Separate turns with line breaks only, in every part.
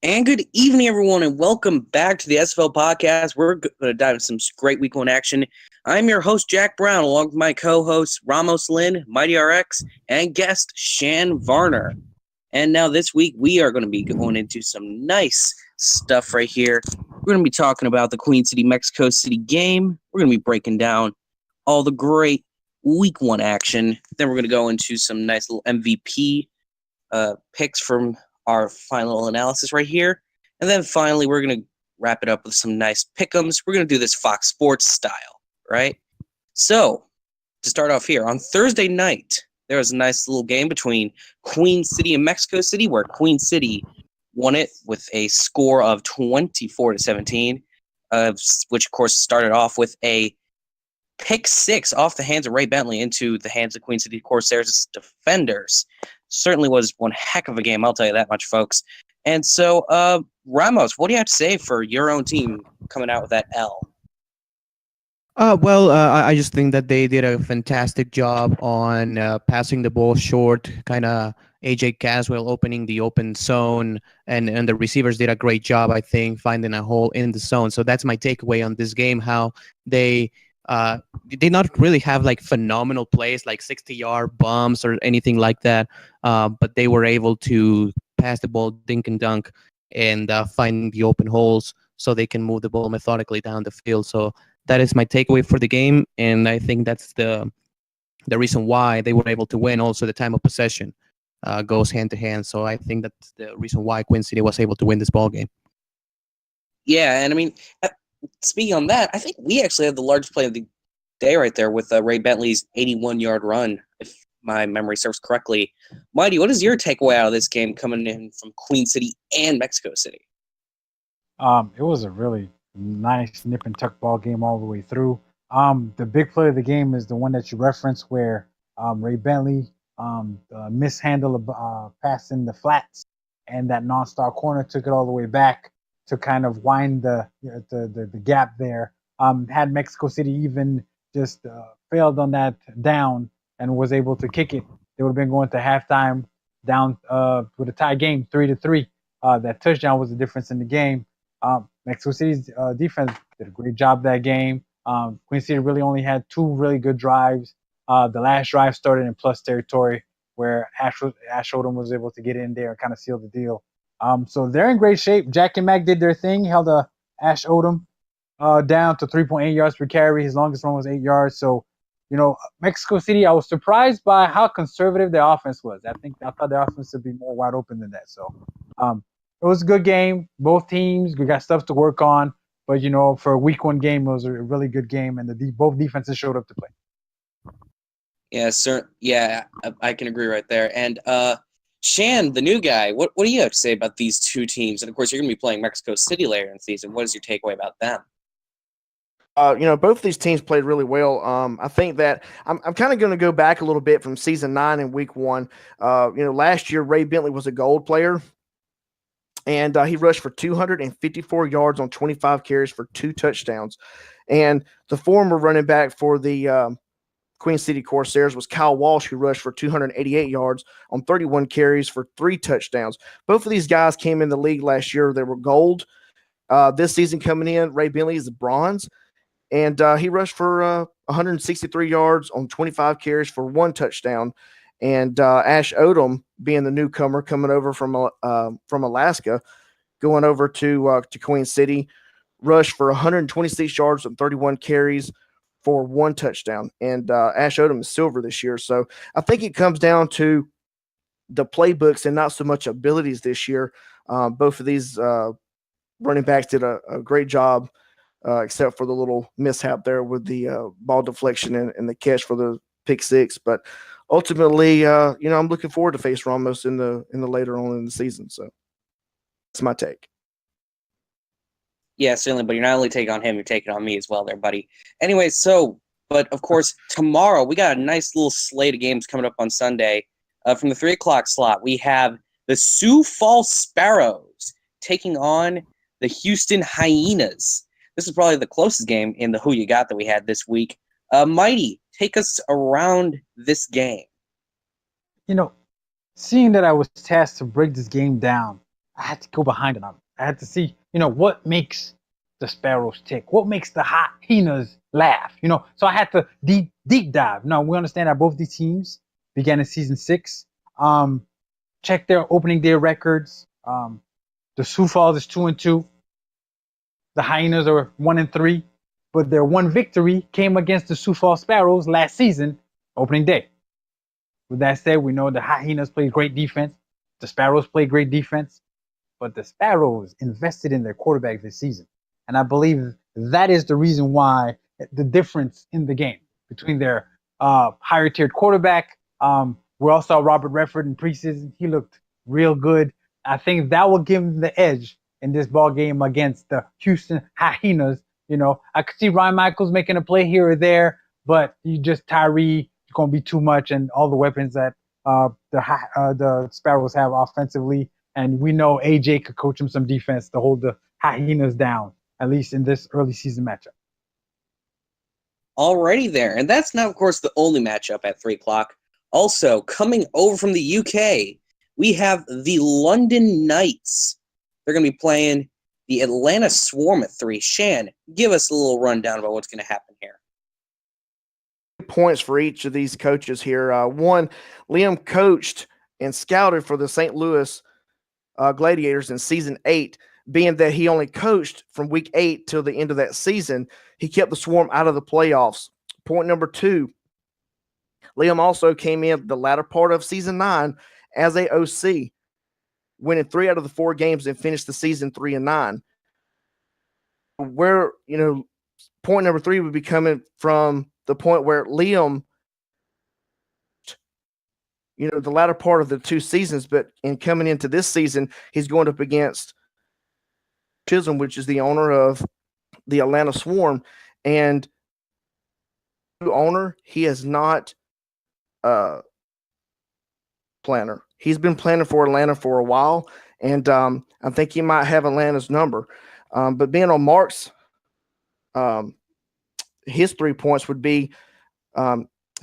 And good evening, everyone, and welcome back to the SFL podcast. We're going to dive into some great week one action. I'm your host, Jack Brown, along with my co-hosts, Ramos Lynn, Mighty RX, and guest, Shan Varner. And now this week, we are going to be going into some nice stuff right here. We're going to be talking about the Queen City, Mexico City game. We're going to be breaking down all the great week one action. Then we're going to go into some nice little MVP picks from our final analysis right here. And then finally, we're going to wrap it up with some nice pick'ems. We're going to do this Fox Sports style, right? So, to start off here, on Thursday night, there was a nice little game between Queen City and Mexico City, where Queen City won it with a score of 24-17, which, of course, started off with a pick six off the hands of Ray Bentley into the hands of Queen City Corsairs' defenders. Certainly was one heck of a game, I'll tell you that much, folks. And so, Ramos, what do you have to say for your own team coming out with that L?
I just think that they did a fantastic job on passing the ball short, kind of AJ Caswell opening the open zone, and the receivers did a great job, I think, finding a hole in the zone. So that's my takeaway on this game, how they did not really have like phenomenal plays like 60-yard bombs or anything like that, but they were able to pass the ball dink and dunk and find the open holes so they can move the ball methodically down the field. So that is my takeaway for the game, and I think that's the reason why they were able to win. Also, the time of possession goes hand to hand, so I think that's the reason why Queen City was able to win this ball game.
Yeah, and I mean, speaking on that, I think we actually had the largest play of the day right there with Ray Bentley's 81-yard run, if my memory serves correctly. Mighty, what is your takeaway out of this game coming in from Queen City and Mexico City?
It was a really nice nip and tuck ball game all the way through. The big play of the game is the one that you referenced where Ray Bentley mishandled a pass in the flats, and that non-star corner took it all the way back to kind of wind the gap there. Had Mexico City even just failed on that down and was able to kick it, they would have been going to halftime down with a tie game 3-3. That touchdown was the difference in the game. Mexico City's defense did a great job that game. Queen City really only had two really good drives. The last drive started in plus territory where Ash Odom was able to get in there and kind of seal the deal. So they're in great shape. Jack and Mac did their thing, held Ash Odom down to 3.8 yards per carry. His longest run was 8 yards. So, Mexico City, I was surprised by how conservative their offense was. I thought their offense would be more wide open than that. So, it was a good game. Both teams, we got stuff to work on. But, for a week one game, it was a really good game, and both defenses showed up to play.
Yeah, sir. Yeah, I can agree right there. And Shan, the new guy, what do you have to say about these two teams? And, of course, you're going to be playing Mexico City later in the season. What is your takeaway about them?
Both of these teams played really well. I think that I'm kind of going to go back a little bit from season 9 and week 1. Last year, Ray Bentley was a gold player. And he rushed for 254 yards on 25 carries for 2 touchdowns. And the former running back for the Queen City Corsairs was Kyle Walsh, who rushed for 288 yards on 31 carries for 3 touchdowns. Both of these guys came in the league last year. They were gold. This season coming in, Ray Bentley is the bronze. And he rushed for 163 yards on 25 carries for 1 touchdown. And Ash Odom, being the newcomer coming over from Alaska, going over to Queen City, rushed for 126 yards and 31 carries for 1 touchdown. And Ash Odom is silver this year. So I think it comes down to the playbooks and not so much abilities this year. Both of these running backs did a great job, except for the little mishap there with the ball deflection and the catch for the pick 6. But ultimately, I'm looking forward to face Ramos in the later on in the season. So that's my take.
Yeah, certainly. But you're not only taking on him, you're taking on me as well there, buddy. Anyway, but of course, tomorrow we got a nice little slate of games coming up on Sunday. From the 3 o'clock slot, we have the Sioux Falls Sparrows taking on the Houston Hyenas. This is probably the closest game in the Who You Got that we had this week. Mighty, take us around this game.
Seeing that I was tasked to break this game down, I had to go behind it. I had to see, what makes the Sparrows tick, what makes the hyenas laugh, So I had to deep dive. Now we understand that both these teams began in season 6. Check their opening day records. The Sioux Falls is 2-2. The Hyenas are 1-3, but their one victory came against the Sioux Falls Sparrows last season, opening day. With that said, we know the Hyenas played great defense. The Sparrows played great defense, but the Sparrows invested in their quarterback this season. And I believe that is the reason why the difference in the game between their higher tiered quarterback. We all saw Robert Redford in preseason. He looked real good. I think that will give them the edge in this ball game against the Houston Hyenas. I could see Ryan Michaels making a play here or there, but you just Tyree, it's going to be too much, and all the weapons that the Sparrows have offensively. And we know AJ could coach him some defense to hold the Hyenas down, at least in this early season matchup.
Alrighty there. And that's not, of course, the only matchup at 3 o'clock. Also, coming over from the UK, we have the London Knights. They're going to be playing the Atlanta Swarm at 3. Shan, give us a little rundown about what's going to happen here.
Points for each of these coaches here. One, Liam coached and scouted for the St. Louis Gladiators in season 8, being that he only coached from week 8 till the end of that season. He kept the Swarm out of the playoffs. Point number 2, Liam also came in the latter part of season 9 as a OC, winning 3 out of the 4 games and finished the season 3-9. Where, point number 3 would be coming from the point where Liam, the latter part of the 2 seasons, but in coming into this season, he's going up against Chisholm, which is the owner of the Atlanta Swarm. And the owner, he is not planner. He's been planning for Atlanta for a while, and I think he might have Atlanta's number. But being on Mark's, his 3 points would be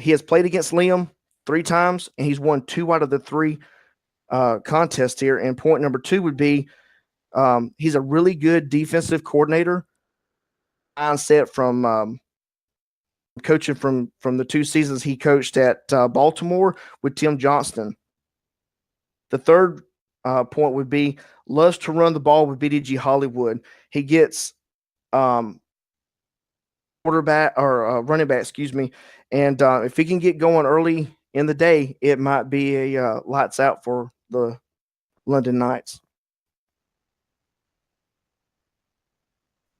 he has played against Liam 3 times, and he's won 2 out of the 3 contests here. And point number 2 would be he's a really good defensive coordinator. Mindset from coaching from the 2 seasons he coached at Baltimore with Tim Johnston. The third point would be loves to run the ball with BDG Hollywood. He gets quarterback or running back, and if he can get going early in the day, it might be a lights out for the London Knights.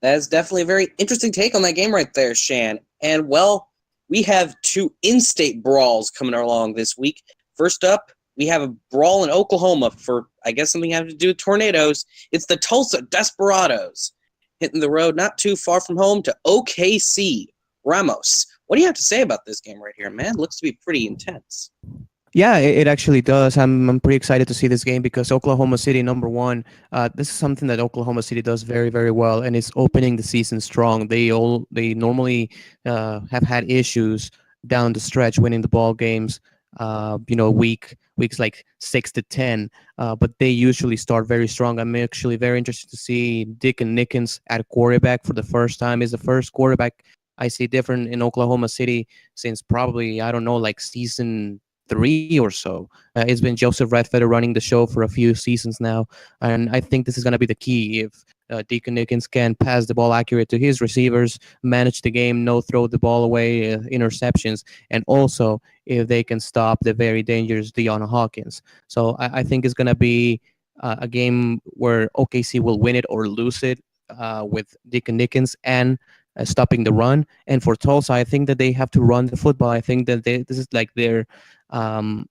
That is definitely a very interesting take on that game right there, Shan. And, well, we have 2 in-state brawls coming along this week. First up, we have a brawl in Oklahoma for, I guess, something having to do with tornadoes. It's the Tulsa Desperados hitting the road not too far from home to OKC. Ramos, what do you have to say about this game right here, man? It looks to be pretty intense.
Yeah, it actually does. I'm pretty excited to see this game because Oklahoma City, number 1, this is something that Oklahoma City does very, very well, and it's opening the season strong. They normally have had issues down the stretch winning the ball games. Weeks like 6 to 10, but they usually start very strong. I'm actually very interested to see Deacon Nickens at quarterback for the first time. Is the first quarterback I see different in Oklahoma City since probably, I don't know, like season 3 or so. It's been Joseph Redfeather running the show for a few seasons now, and I think this is going to be the key. If Deacon Nickens can pass the ball accurate to his receivers, manage the game, no throw the ball away, interceptions, and also if they can stop the very dangerous Deion Hawkins. So I think it's going to be a game where OKC will win it or lose it with Deacon Nickens and stopping the run. And for Tulsa, I think that they have to run the football. I think that this is like their how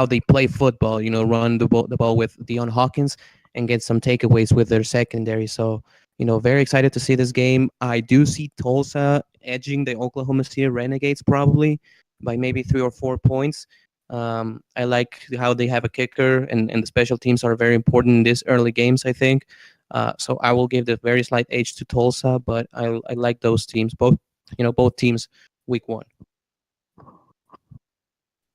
they play football, run the ball with Deion Hawkins and get some takeaways with their secondary. So, very excited to see this game. I do see Tulsa edging the Oklahoma City Renegades probably by maybe 3 or 4 points. I like how they have a kicker, and the special teams are very important in these early games, I think. So I will give the very slight edge to Tulsa, but I like those teams, both teams week 1.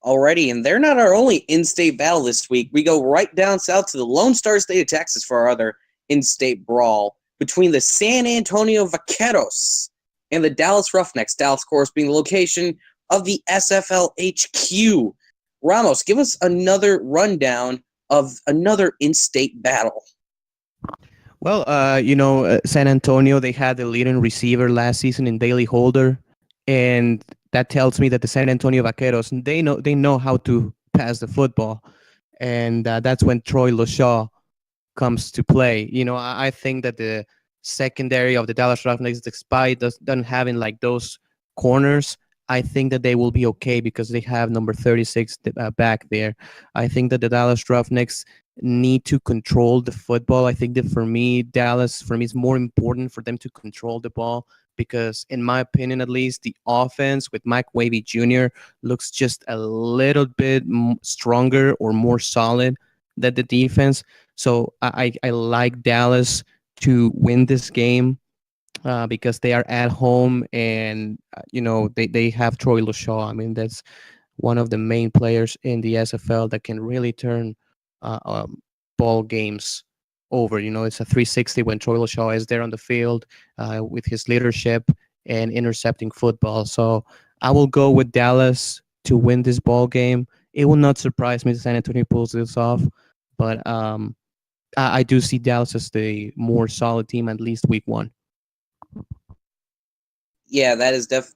Alrighty, and they're not our only in-state battle this week. We go right down south to the Lone Star State of Texas for our other in-state brawl between the San Antonio Vaqueros and the Dallas Roughnecks. Dallas, of course, being the location of the SFL HQ. Ramos, give us another rundown of another in-state battle.
Well, San Antonio, they had the leading receiver last season in Daily Holder, and that tells me that the San Antonio Vaqueros, they know how to pass the football, and that's when Troy LaShaw comes to play. I think that the secondary of the Dallas Roughnecks, despite doesn't having like those corners, I think that they will be okay because they have number 36 back there. I think that the Dallas Roughnecks need to control the football. I think that for me, it's more important for them to control the ball because, in my opinion, at least, the offense with Mike Wavy Jr. looks just a little bit stronger or more solid than the defense. So I like Dallas to win this game because they are at home and, they have Troy LaShaw. I mean, that's one of the main players in the SFL that can really turn ball games over. It's a 360 when Troy LaShaw is there on the field with his leadership and intercepting football. So I will go with Dallas to win this ball game. It will not surprise me if San Antonio pulls this off, but I do see Dallas as the more solid team, at least week one.
Yeah, that is that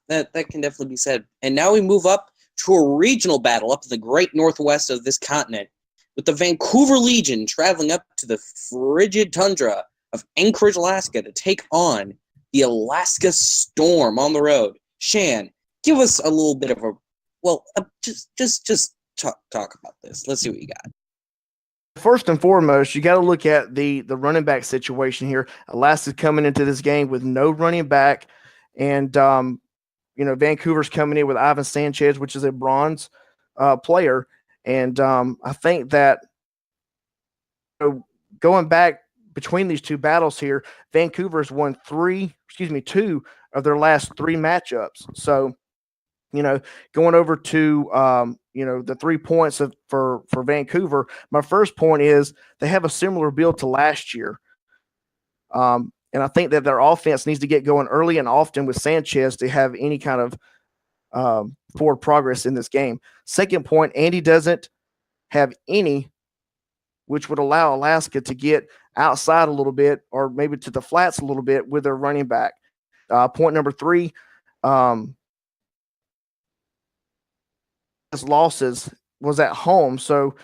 can definitely be said. And now we move up to a regional battle up in the great northwest of this continent, with the Vancouver Legion traveling up to the frigid tundra of Anchorage, Alaska, to take on the Alaska Storm on the road. Shan, give us a little bit of just talk about this. Let's see what you got.
First and foremost, you got to look at the running back situation here. Alaska's coming into this game with no running back, and Vancouver's coming in with Ivan Sanchez, which is a bronze player, and I think that going back between these two battles here, Vancouver's won two of their last three matchups. So, going over to the 3 points for Vancouver, my first point is they have a similar build to last year. And I think that their offense needs to get going early and often with Sanchez to have any kind of forward progress in this game. Second point, Andy doesn't have any, which would allow Alaska to get outside a little bit or maybe to the flats a little bit with their running back. Point number three, his losses was at home. So,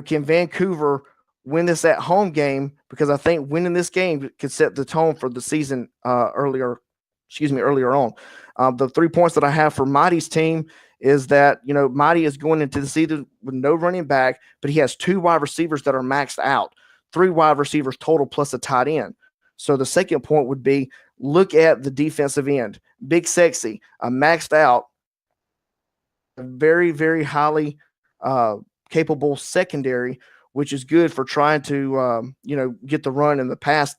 can Vancouver win this at home game? Because I think winning this game could set the tone for the season earlier on. The 3 points that I have for Mighty's team is that, Mighty is going into the season with no running back, but he has 2 wide receivers that are maxed out, 3 wide receivers total plus a tight end. So the second point would be look at the defensive end. Big Sexy, a maxed out, very, very highly capable secondary, which is good for trying to, get the run and the pass.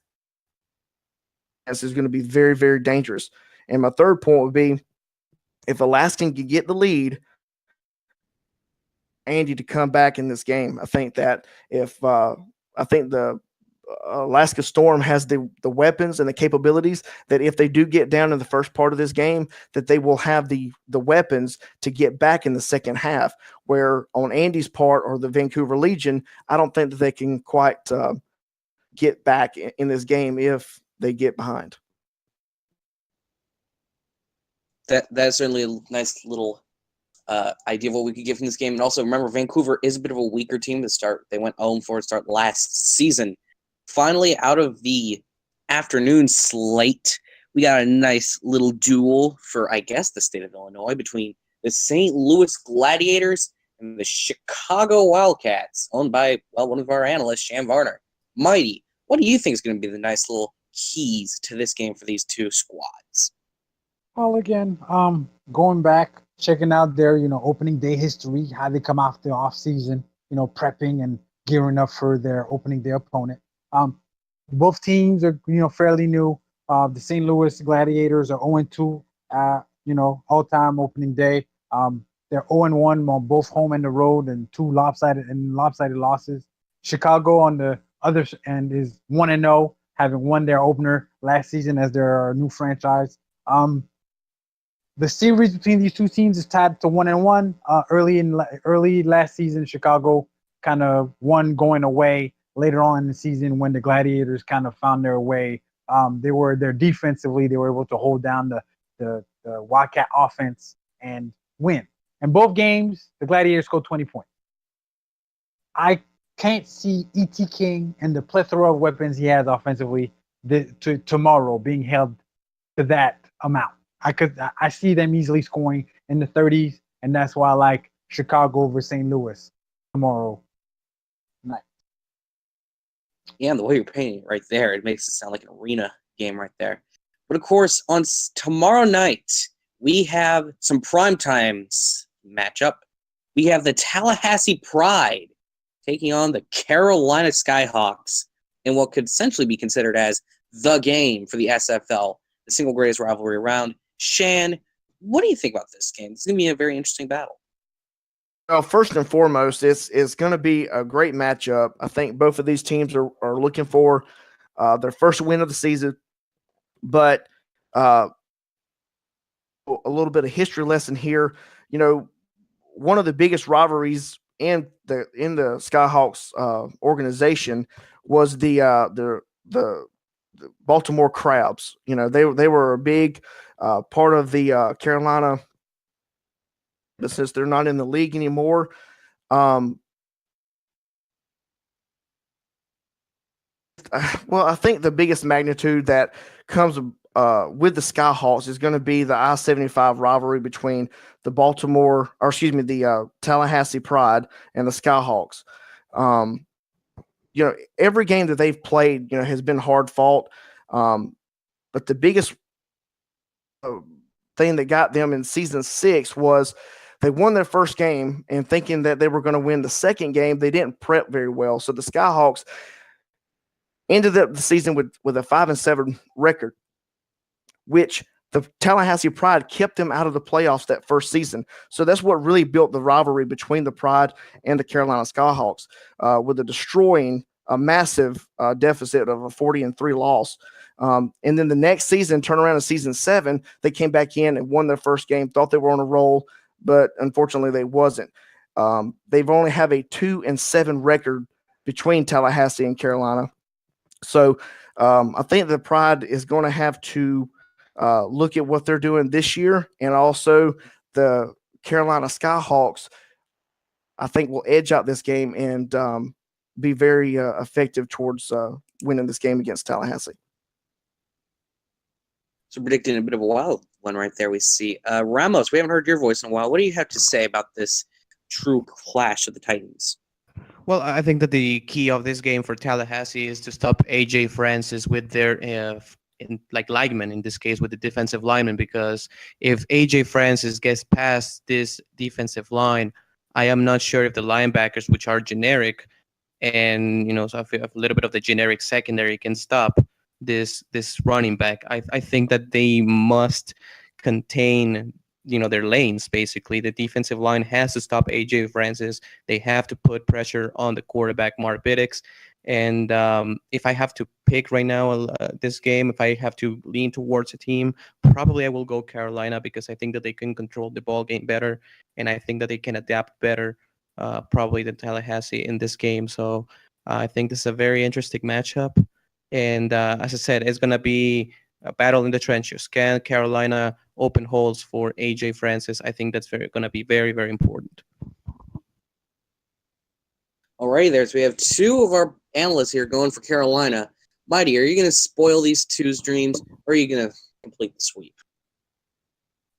This is going to be very, very dangerous. And my third point would be if Alaskan can get the lead, Andy to come back in this game. I think that I think the Alaska Storm has the weapons and the capabilities that if they do get down in the first part of this game, that they will have the weapons to get back in the second half, where on Andy's part or the Vancouver Legion, I don't think that they can quite get back in this game if they get behind.
That's certainly a nice little idea of what we could get from this game. And also remember, Vancouver is a bit of a weaker team to start. They went 0-4 to start last season. Finally, out of the afternoon slate, we got a nice little duel for, I guess, the state of Illinois between the St. Louis Gladiators and the Chicago Wildcats, owned by, one of our analysts, Shan Varner. Mighty, what do you think is going to be the nice little keys to this game for these two squads?
Well, again, going back, checking out their, opening day history, how they come off the off season, prepping and gearing up for their opening day opponent. Both teams are, fairly new. The St. Louis Gladiators are 0-2, all-time opening day. They're 0-1 on both home and the road, and two lopsided losses. Chicago on the other end is 1-0, having won their opener last season as their new franchise. The series between these two teams is tied to 1-1. Early last season, Chicago kind of won going away. Later on in the season, when the Gladiators kind of found their way, defensively, they were able to hold down the Wildcat offense and win. In both games, the Gladiators scored 20 points. I can't see E.T. King and the plethora of weapons he has offensively tomorrow being held to that amount. I see them easily scoring in the 30s, and that's why I like Chicago over St. Louis tomorrow night.
Yeah, and the way you're painting it right there, it makes it sound like an arena game right there. But of course, on tomorrow night, we have some primetime matchup. We have the Tallahassee Pride taking on the Carolina Skyhawks in what could essentially be considered as the game for the SFL, the single greatest rivalry around. Shan, what do you think about this game? It's going to be a very interesting battle.
Well, first and foremost, it's going to be a great matchup. I think both of these teams are looking for their first win of the season. But a little bit of history lesson here. You know, one of the biggest rivalries in the Skyhawks organization was the Baltimore Crabs. You know, they were a big part of the Carolina, but since they're not in the league anymore, well, I think the biggest magnitude that comes with the Skyhawks is going to be the I-75 rivalry between the Tallahassee Pride and the Skyhawks. You know, every game that they've played, you know, has been hard fought. But the biggest thing that got them in season 6 was they won their first game, and thinking that they were going to win the second game, they didn't prep very well. So the Skyhawks ended up the season with a 5-7 record, which the Tallahassee Pride kept them out of the playoffs that first season. So that's what really built the rivalry between the Pride and the Carolina Skyhawks, with a destroying a massive deficit of a 40-3 loss. And then the next season, turn around in season 7, they came back in and won their first game, thought they were on a roll, but unfortunately they wasn't. They've only have a 2-7 record between Tallahassee and Carolina. So I think the Pride is going to have to look at what they're doing this year, and also the Carolina Skyhawks, I think, will edge out this game and be very effective towards winning this game against Tallahassee.
So predicting a bit of a wild one right there we see. Ramos, we haven't heard your voice in a while. What do you have to say about this true clash of the Titans?
Well, I think that the key of this game for Tallahassee is to stop AJ Francis with their lineman, in this case with the defensive lineman, because if AJ Francis gets past this defensive line, I am not sure if the linebackers, which are generic, and so a little bit of the generic secondary, can stop this running back. I think that they must contain their lanes. Basically, the defensive line has to stop AJ Francis. They have to put pressure on the quarterback, Mark Biddix. And if I have to pick right now this game, if I have to lean towards a team, probably I will go Carolina, because I think that they can control the ball game better, and I think that they can adapt better probably than Tallahassee in this game. So I think this is a very interesting matchup. And as I said, it's going to be a battle in the trenches. Can Carolina open holes for AJ Francis? I think that's going to be very, very important.
Alrighty there. So we have two of our analysts here going for Carolina. Mighty, are you going to spoil these two's dreams, or are you going to complete the sweep?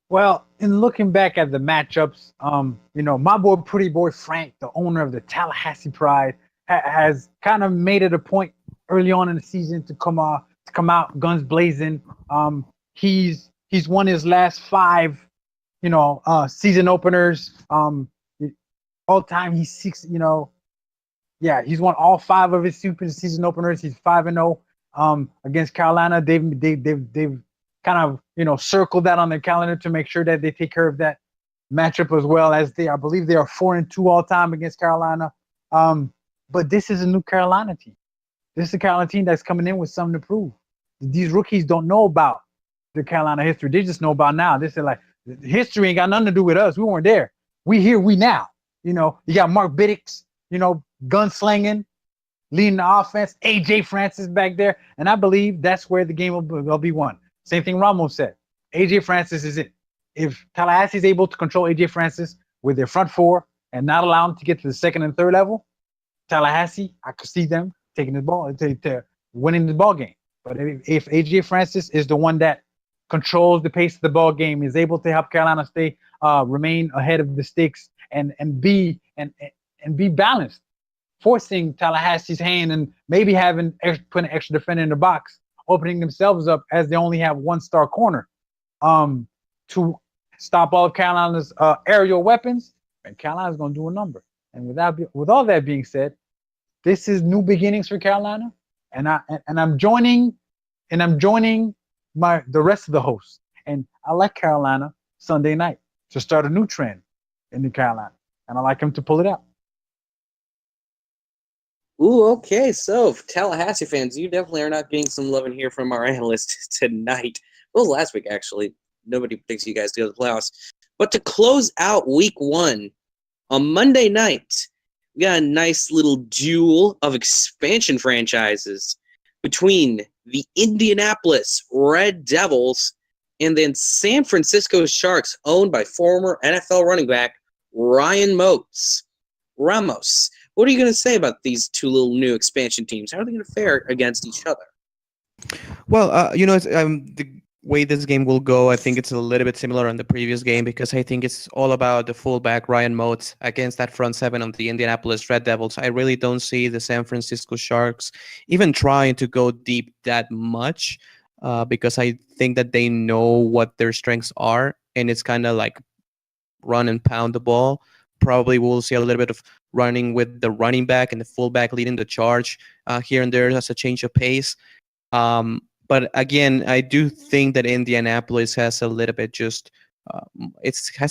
Well, in looking back at the matchups, my boy, Pretty Boy Frank, the owner of the Tallahassee Pride, has kind of made it a point early on in the season to come out guns blazing. He's won his last 5, season openers. All time he's 6. He's won all 5 of his season openers. He's 5-0 against Carolina. They've kind of circled that on their calendar to make sure that they take care of that matchup as well as I believe they are 4-2 all time against Carolina. But this is a new Carolina team. This is a Carolina team that's coming in with something to prove. These rookies don't know about the Carolina history. They just know about now. This is like history ain't got nothing to do with us. We weren't there. We here, we now. You got Mark Biddix, gunslinging, leading the offense. AJ Francis back there. And I believe that's where the game will be won. Same thing Ramos said. AJ Francis is it. If Tallahassee is able to control AJ Francis with their front four and not allow him to get to the second and third level, Tallahassee, I could see them taking the ball, to winning the ball game. But if AJ Francis is the one that controls the pace of the ball game, is able to help Carolina remain ahead of the sticks and be balanced, forcing Tallahassee's hand and maybe put an extra defender in the box, opening themselves up as they only have one star corner to stop all of Carolina's aerial weapons, and Carolina's going to do a number. And with all that being said, this is new beginnings for Carolina, and I'm joining the rest of the hosts, and I like Carolina Sunday night to start a new trend in the Carolina, and I like them to pull it out.
Ooh, okay. So, Tallahassee fans, you definitely are not getting some love in here from our analysts tonight. Well, last week, actually. Nobody predicts you guys to go to the playoffs. But to close out week 1, on Monday night, we got a nice little duel of expansion franchises between the Indianapolis Red Devils and then San Francisco Sharks, owned by former NFL running back Ryan Moats. Ramos, what are you going to say about these two little new expansion teams? How are they going to fare against each other?
Well, the way this game will go, I think it's a little bit similar on the previous game because I think it's all about the fullback Ryan Moats against that front seven of the Indianapolis Red Devils. I really don't see the San Francisco Sharks even trying to go deep that much because I think that they know what their strengths are, and it's kind of like run and pound the ball. Probably we'll see a little bit of running with the running back and the fullback leading the charge here and there as a change of pace. But again, I do think that Indianapolis has a little bit it's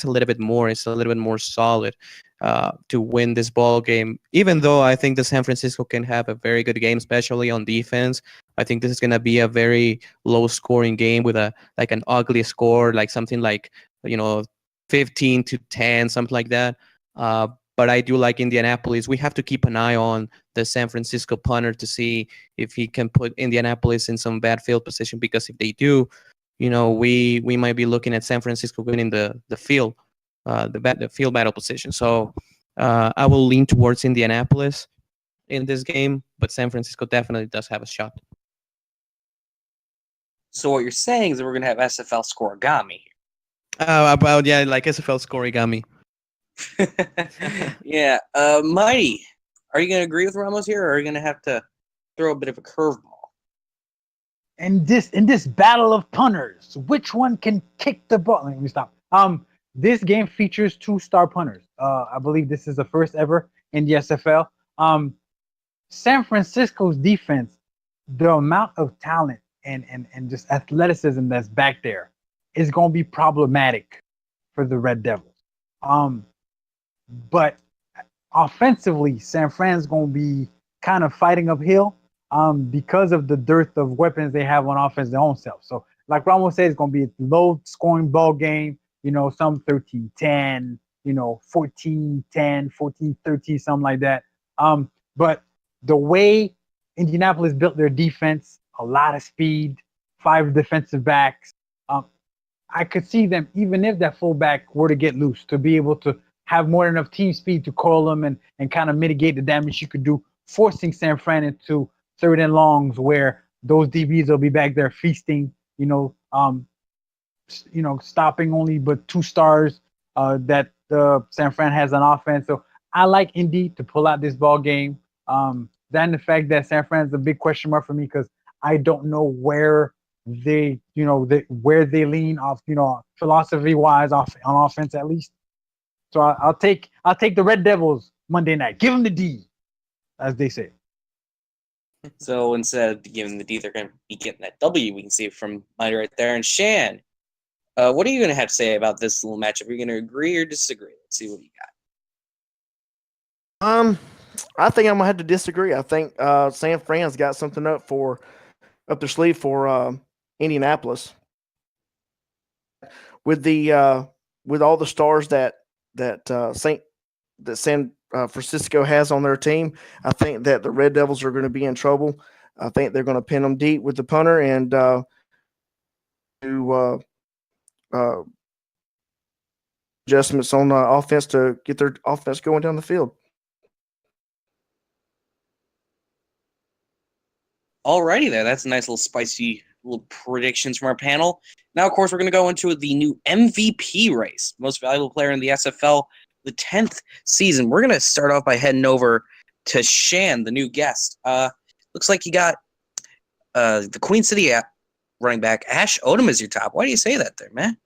a little bit more solid to win this ball game. Even though I think the San Francisco can have a very good game, especially on defense. I think this is going to be a very low scoring game with an ugly score, like something like 15-10, something like that. But I do like Indianapolis. We have to keep an eye on the San Francisco punter to see if he can put Indianapolis in some bad field position, because if they do, we might be looking at San Francisco winning the field battle position. So I will lean towards Indianapolis in this game, but San Francisco definitely does have a shot.
So what you're saying is that we're going to have SFL scoregami.
Like SFL scoregami.
Yeah. Mighty, are you going to agree with Ramos here, or are you going to have to throw a bit of a curveball?
In this battle of punters, which one can kick the ball? Let me stop. This game features 2-star punters. I believe this is the first ever in the SFL. San Francisco's defense, the amount of talent and just athleticism that's back there is going to be problematic for the Red Devils. But offensively, San Fran's going to be kind of fighting uphill because of the dearth of weapons they have on offense their own self. So, like Ramos said, it's going to be a low-scoring ball game, some 13-10, 14-10, 14-13, something like that. But the way Indianapolis built their defense, a lot of speed, 5 defensive backs, I could see them, even if that fullback were to get loose, to be able to have more than enough team speed to call them and kind of mitigate the damage you could do, forcing San Fran into third and longs where those DBs will be back there feasting, stopping only but 2 stars that San Fran has on offense. So I like Indy to pull out this ball game. Then the fact that San Fran is a big question mark for me because I don't know where they lean off, philosophy wise on offense at least. So I'll take the Red Devils Monday night. Give them the D, as they say.
So instead of giving the D, they're going to be getting that W. We can see it from Mighty right there. And Shan, What are you going to have to say about this little matchup? Are you going to agree or disagree? Let's see what you got.
I think I'm gonna have to disagree. I think San Fran's got something up their sleeve for Indianapolis with with all the stars that San Francisco has on their team. I think that the Red Devils are going to be in trouble. I think they're going to pin them deep with the punter and do adjustments on offense to get their offense going down the field.
Alrighty there. That's a nice little spicy little predictions from our panel. Now, of course, we're going to go into the new MVP race, most valuable player in the SFL, the 10th season. We're going to start off by heading over to Shan, the new guest. Looks like you got the Queen City running back, Ash Odom, as your top. Why do you say that there, man?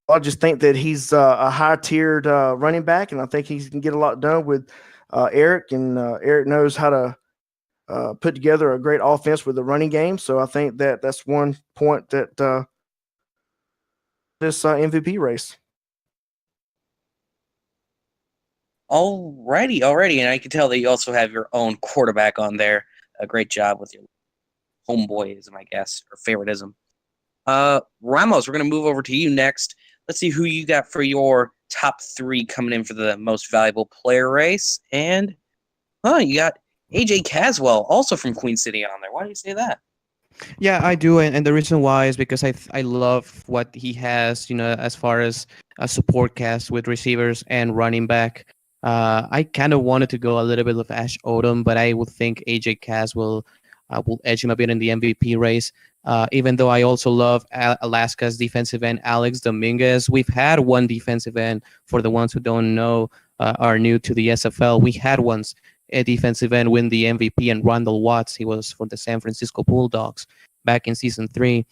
I just think that he's a high-tiered running back, and I think he can get a lot done with Eric, and Eric knows how to put together a great offense with the running game. So I think that that's one point that this MVP race.
Alrighty. And I can tell that you also have your own quarterback on there. A great job with your homeboyism, I guess, or favoritism. Ramos, we're going to move over to you next. Let's see who you got for your top 3 coming in for the most valuable player race. And, you got AJ Caswell, also from Queen City, on there. Why do you say that?
Yeah, I do, and the reason why is because I love what he has, as far as a support cast with receivers and running back. I kind of wanted to go a little bit of Ash Odom, but I would think AJ Caswell will edge him a bit in the MVP race. Even though I also love Alaska's defensive end, Alex Dominguez. We've had one defensive end, for the ones who don't know, are new to the SFL. We had once a defensive end win the MVP, and Randall Watts. He was for the San Francisco Bulldogs back in season 3.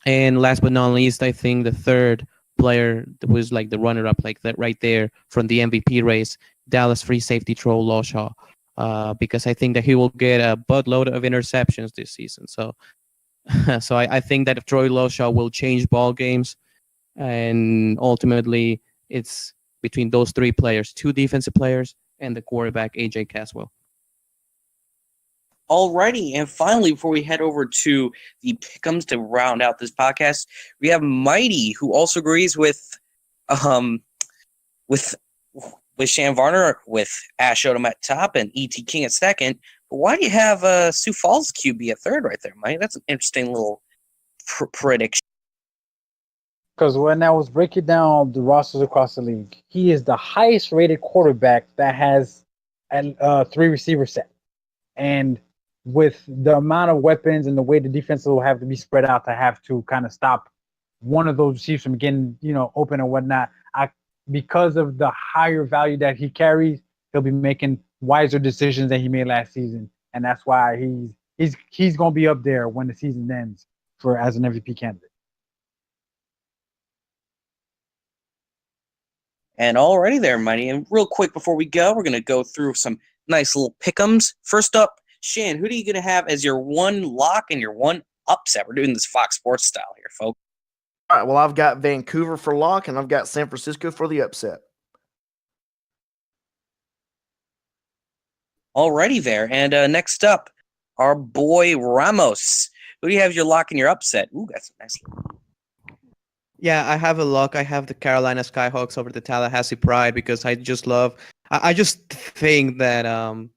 And last but not least, I think the third player that was like the runner-up, like that right there from the MVP race, Dallas free safety Troy Lawshaw, because I think that he will get a buttload of interceptions this season. So, I think that if Troy Lawshaw will change ball games, and ultimately it's between those 3 players, 2 defensive players and the quarterback, AJ Caswell.
Alrighty, and finally, before we head over to the pick'ems to round out this podcast, we have Mighty, who also agrees with Shan Varner, with Ash Odom at top and E.T. King at second. But why do you have Sioux Falls QB at third right there, Mighty? That's an interesting little prediction.
Because when I was breaking down the rosters across the league, he is the highest rated quarterback that has a 3 receiver set. And with the amount of weapons and the way the defense will have to be spread out to have to kind of stop one of those receivers from getting, open and whatnot, because of the higher value that he carries, he'll be making wiser decisions than he made last season. And that's why he's going to be up there when the season ends as an MVP candidate.
And already there, Mighty. And real quick before we go, we're going to go through some nice little pick'ems. First up, Shan, who are you going to have as your one lock and your one upset? We're doing this Fox Sports style here, folks.
All right, well, I've got Vancouver for lock, and I've got San Francisco for the upset.
Alrighty there. And next up, our boy Ramos. Who do you have your lock and your upset? Ooh, that's a nice.
Yeah, I have a lock. I have the Carolina Skyhawks over the Tallahassee Pride because I just think that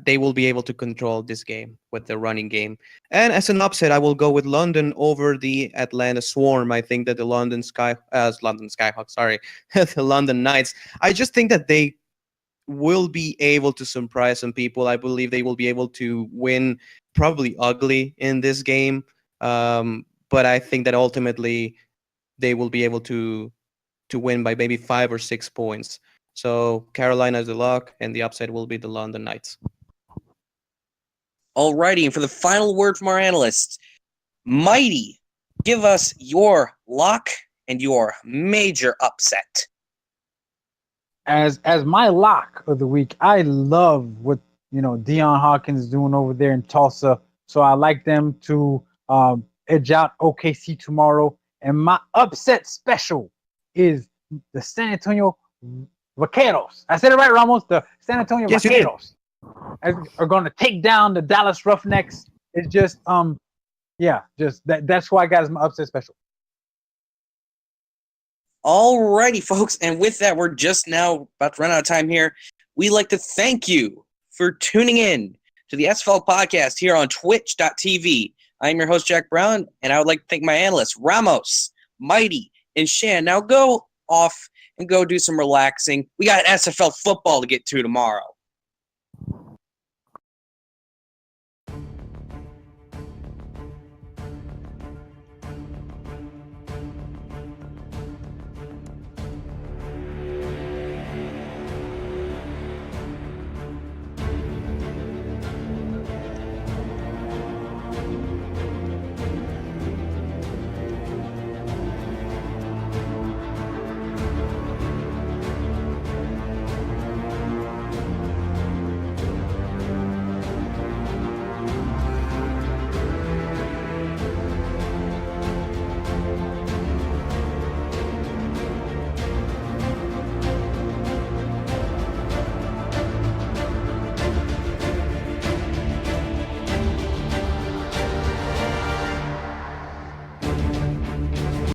they will be able to control this game with the running game. And as an upset, I will go with London over the Atlanta Swarm. I think that the London Skyhawks, the London Knights. I just think that they will be able to surprise some people. I believe they will be able to win probably ugly in this game. But I think that ultimately they will be able to win by maybe 5 or 6 points. So Carolina is the lock, and the upside will be the London Knights.
Alrighty, and for the final word from our analysts, Mighty, give us your lock and your major upset.
As my lock of the week, I love what Deion Hawkins is doing over there in Tulsa. So I like them to edge out OKC tomorrow. And my upset special is the San Antonio Vaqueros. I said it right, Ramos. The San Antonio
Yes, you did.
Vaqueros are going to take down the Dallas Roughnecks. It's just just that's why I got as my upset special.
Alrighty, folks, and with that, we're just now about to run out of time here. We'd like to thank you for tuning in to the SFL podcast here on twitch.tv. I'm your host, Jack Brown, and I would like to thank my analysts, Ramos, Mighty, and Shan. Now go off and go do some relaxing. We got SFL football to get to tomorrow.